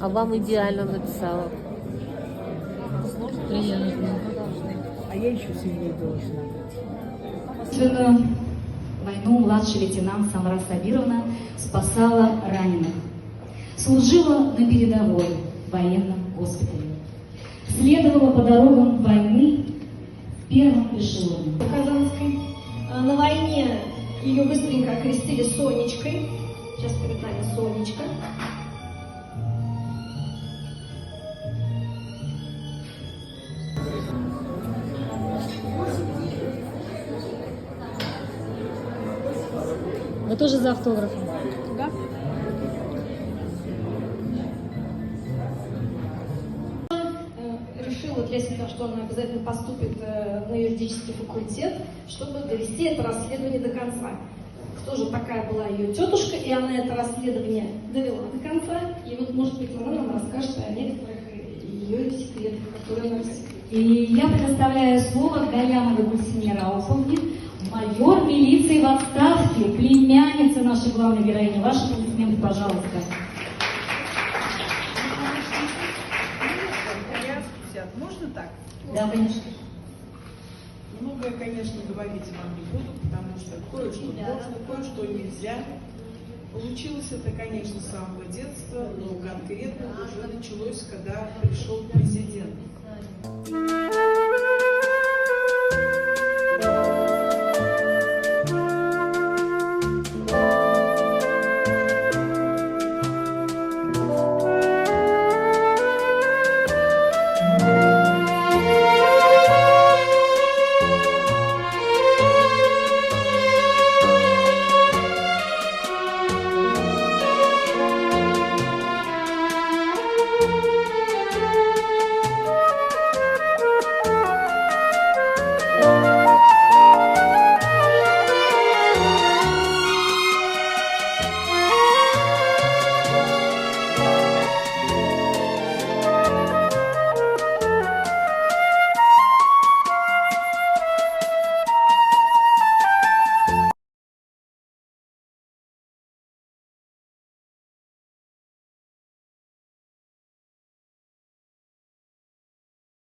А вам идеально написала. А я еще сильнее должна быть. Отечественную войну младший лейтенант Самара Сабировна спасала раненых. Служила на передовой военном госпитале. Следовала по дорогам войны в первом эшелоне. Казанской. На войне ее быстренько окрестили Сонечкой. Сейчас перед нами Сонечка. Вы тоже за автографом? Да? Решила для себя, что она обязательно поступит на юридический факультет, чтобы довести это расследование до конца. Кто же такая была ее тетушка, и она это расследование довела до конца. И вот, может быть, она нам расскажет о некоторых ее секретах, которые она рассекречила. И я предоставляю слово Галямовой Гульсине Рауфовне, майор милиции в отставке, племянница нашей главной героини. Ваши аплодисменты, пожалуйста. Можно так? Да, конечно. Многое, конечно, говорить вам не буду, потому что кое-что можно, кое-что нельзя. Получилось это, конечно, с самого детства, но конкретно уже началось, когда пришел президент.